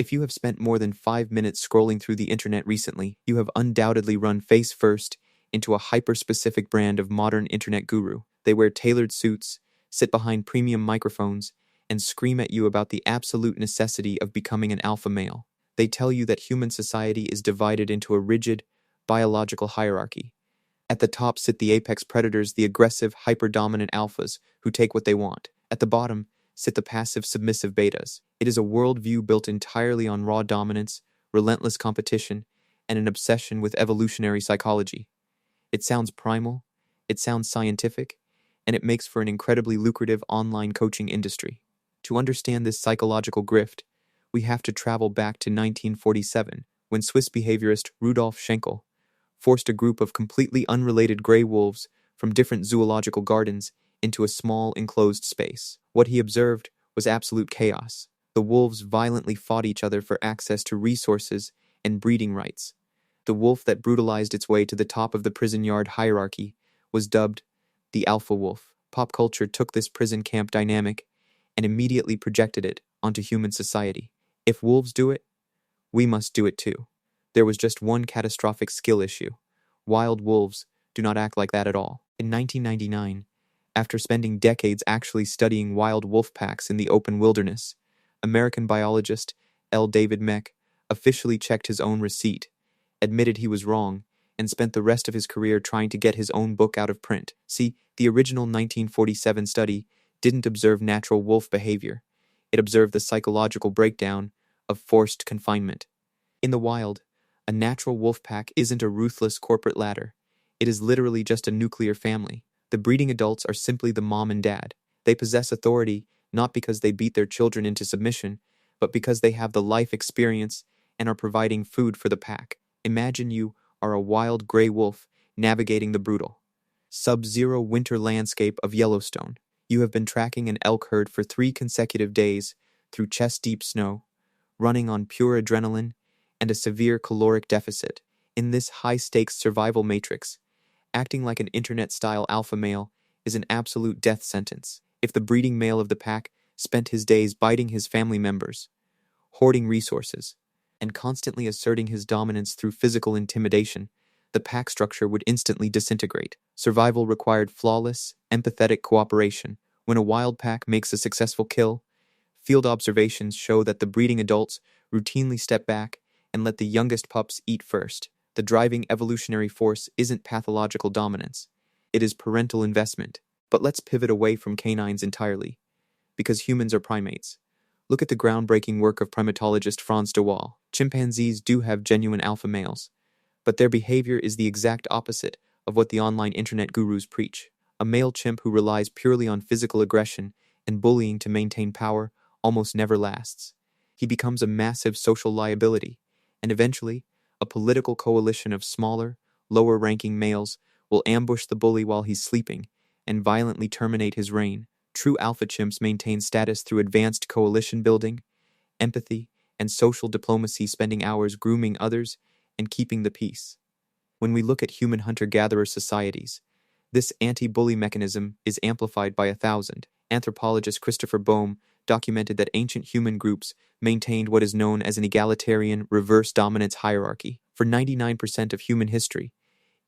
If you have spent more than 5 minutes scrolling through the internet recently, you have undoubtedly run face first into a hyper-specific brand of modern internet guru. They wear tailored suits, sit behind premium microphones, and scream at you about the absolute necessity of becoming an alpha male. They tell you that human society is divided into a rigid, biological hierarchy. At the top sit the apex predators, the aggressive, hyper-dominant alphas who take what they want. At the bottom sit the passive, submissive betas. It is a worldview built entirely on raw dominance, relentless competition, and an obsession with evolutionary psychology. It sounds primal, it sounds scientific, and it makes for an incredibly lucrative online coaching industry. To understand this psychological grift, we have to travel back to 1947, when Swiss behaviorist Rudolf Schenkel forced a group of completely unrelated gray wolves from different zoological gardens into a small enclosed space. What he observed was absolute chaos. The wolves violently fought each other for access to resources and breeding rights. The wolf that brutalized its way to the top of the prison yard hierarchy was dubbed the alpha wolf. Pop culture took this prison camp dynamic and immediately projected it onto human society. If wolves do it, we must do it too. There was just one catastrophic skill issue. Wild wolves do not act like that at all. In 1999, after spending decades actually studying wild wolf packs in the open wilderness, American biologist L. David Mech officially checked his own receipt, admitted he was wrong, and spent the rest of his career trying to get his own book out of print. See, the original 1947 study didn't observe natural wolf behavior. It observed the psychological breakdown of forced confinement. In the wild, a natural wolf pack isn't a ruthless corporate ladder. It is literally just a nuclear family. The breeding adults are simply the mom and dad. They possess authority not because they beat their children into submission, but because they have the life experience and are providing food for the pack. Imagine you are a wild gray wolf navigating the brutal, sub-zero winter landscape of Yellowstone. You have been tracking an elk herd for 3 consecutive days through chest-deep snow, running on pure adrenaline and a severe caloric deficit. In this high-stakes survival matrix, acting like an internet-style alpha male is an absolute death sentence. If the breeding male of the pack spent his days biting his family members, hoarding resources, and constantly asserting his dominance through physical intimidation, the pack structure would instantly disintegrate. Survival required flawless, empathetic cooperation. When a wild pack makes a successful kill, field observations show that the breeding adults routinely step back and let the youngest pups eat first. The driving evolutionary force isn't pathological dominance. It is parental investment. But let's pivot away from canines entirely, because humans are primates. Look at the groundbreaking work of primatologist Frans de Waal. Chimpanzees do have genuine alpha males, but their behavior is the exact opposite of what the online internet gurus preach. A male chimp who relies purely on physical aggression and bullying to maintain power almost never lasts. He becomes a massive social liability, and eventually, a political coalition of smaller, lower-ranking males will ambush the bully while he's sleeping and violently terminate his reign. True alpha chimps maintain status through advanced coalition building, empathy, and social diplomacy, spending hours grooming others and keeping the peace. When we look at human hunter-gatherer societies, this anti-bully mechanism is amplified by 1,000. Anthropologist Christopher Boehm documented that ancient human groups maintained what is known as an egalitarian reverse dominance hierarchy. For 99% of human history,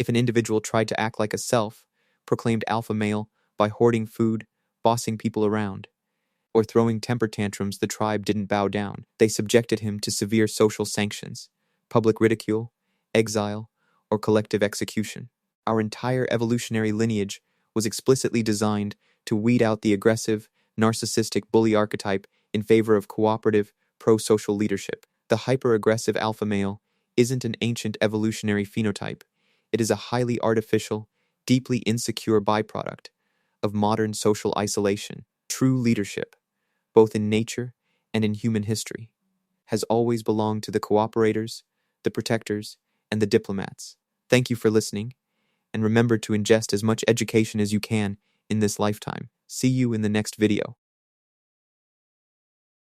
if an individual tried to act like a self-proclaimed alpha male by hoarding food, bossing people around, or throwing temper tantrums, the tribe didn't bow down. They subjected him to severe social sanctions, public ridicule, exile, or collective execution. Our entire evolutionary lineage was explicitly designed to weed out the aggressive, narcissistic bully archetype in favor of cooperative, pro-social leadership. The hyper-aggressive alpha male isn't an ancient evolutionary phenotype. It is a highly artificial, deeply insecure byproduct of modern social isolation. True leadership, both in nature and in human history, has always belonged to the cooperators, the protectors, and the diplomats. Thank you for listening, and remember to ingest as much education as you can in this lifetime. See you in the next video.